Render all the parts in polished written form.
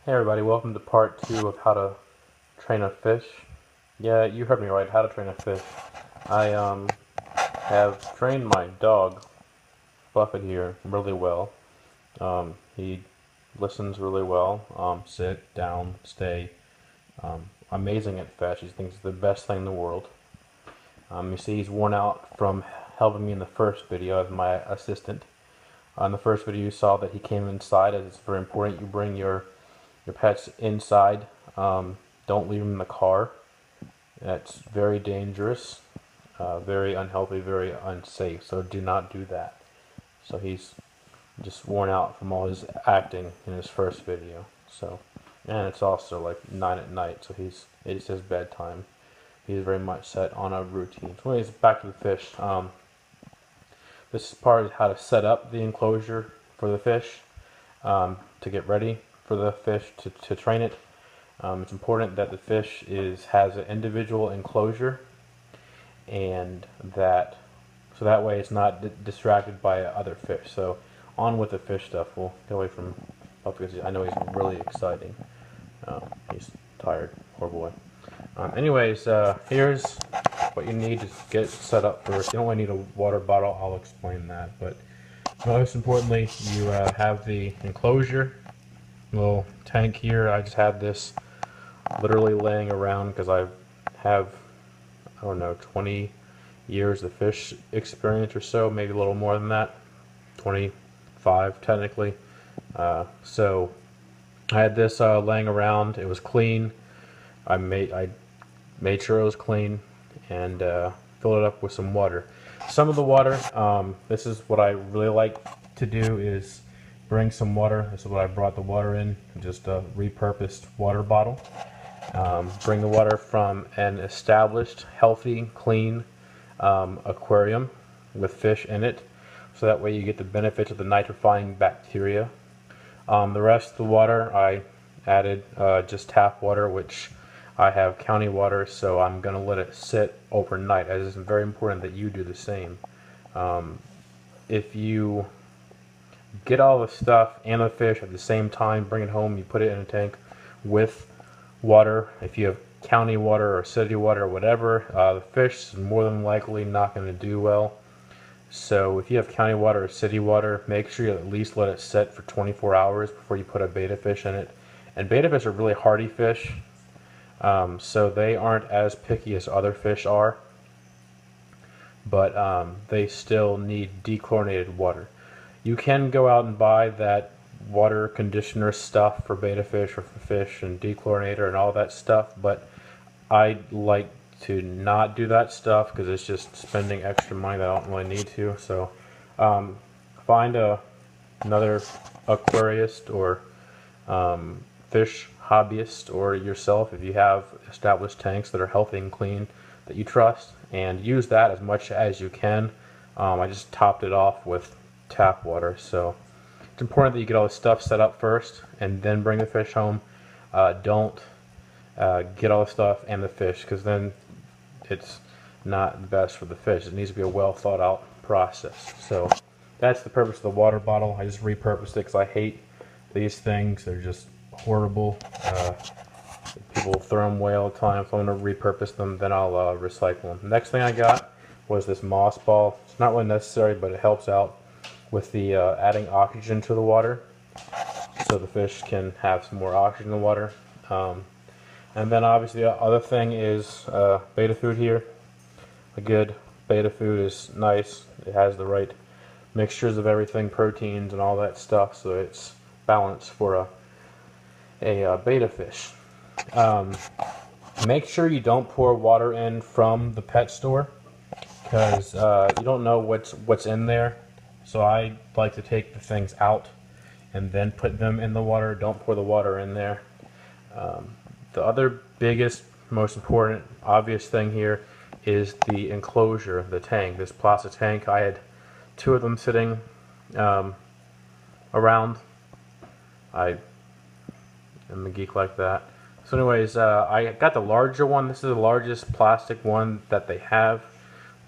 Hey everybody, welcome to part 2 of how to train a fish. Yeah, you heard me right, how to train a fish. I have trained my dog, Buffett here, really well. He listens really well. Sit, down, stay. Amazing at fish. He thinks it's the best thing in the world. You see he's worn out from helping me in the first video as my assistant. In the first video you saw that he came inside, as it's very important you bring your pets inside. Don't leave them in the car. That's very dangerous, very unhealthy, very unsafe. So do not do that. So he's just worn out from all his acting in his first video. So, and it's also like 9 at night, so it's his bedtime. He's very much set on a routine. So anyways, back to the fish. This part is how to set up the enclosure for the fish, to get ready for the fish to train it. It's important that the fish has an individual enclosure, and so that way it's not distracted by other fish. So on with the fish stuff. We'll get away from because I know he's really exciting. He's tired, poor boy. Anyways, here's what you need to get set up first. You don't really need a water bottle. I'll explain that. But most importantly, you have the enclosure, little tank here. I just had this literally laying around because I have, I don't know, 20 years of fish experience or so, maybe a little more than that, 25 technically. So I had this laying around. It was clean. I made sure it was clean and filled it up with some water. Some of the water, this is what I really like to do, is bring some water. This is what I brought the water in, just a repurposed water bottle. Bring the water from an established, healthy, clean aquarium with fish in it, so that way you get the benefits of the nitrifying bacteria. The rest of the water I added just tap water, which I have county water, so I'm going to let it sit overnight, as it's very important that you do the same. If you get all the stuff and the fish at the same time, bring it home, you put it in a tank with water. If you have county water or city water or whatever, the fish is more than likely not going to do well. So if you have county water or city water, make sure you at least let it set for 24 hours before you put a betta fish in it. And betta fish are really hardy fish, so they aren't as picky as other fish are, but they still need dechlorinated water. You can go out and buy that water conditioner stuff for betta fish or for fish and dechlorinator and all that stuff, but I like to not do that stuff because it's just spending extra money that I don't really need to. So find another aquarist or fish hobbyist, or yourself if you have established tanks that are healthy and clean that you trust, and use that as much as you can. I just topped it off with tap water, so it's important that you get all the stuff set up first and then bring the fish home. Don't get all the stuff and the fish, because then it's not the best for the fish. It needs to be a well thought out process. So that's the purpose of the water bottle. I just repurposed it because I hate these things. They're just horrible. People throw them away all the time. If I'm going to repurpose them, then I'll recycle them. Next thing I got was this moss ball. It's not really necessary, but it helps out with the adding oxygen to the water, so the fish can have some more oxygen in the water. And then obviously the other thing is betta food here. A good betta food is nice. It has the right mixtures of everything, proteins and all that stuff, so it's balanced for a betta fish. Make sure you don't pour water in from the pet store, because you don't know what's in there. So I like to take the things out and then put them in the water. Don't pour the water in there. The other biggest, most important, obvious thing here is the enclosure, the tank, this plastic tank. I had 2 of them sitting around. I am a geek like that. So anyways, I got the larger one. This is the largest plastic one that they have.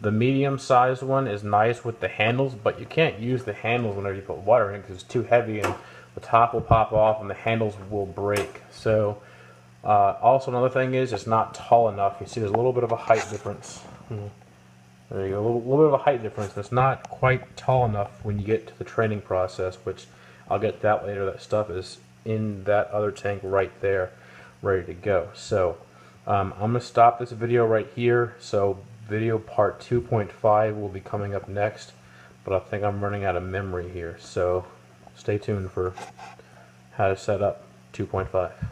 The medium sized one is nice with the handles, but you can't use the handles whenever you put water in because it's too heavy and the top will pop off and the handles will break. So also another thing is it's not tall enough. You see there's a little bit of a height difference. There you go, a little bit of a height difference. It's not quite tall enough when you get to the training process, which I'll get to that later. That stuff is in that other tank right there, ready to go. So I'm going to stop this video right here. So video part 2.5 will be coming up next, but I think I'm running out of memory here. So stay tuned for how to set up 2.5.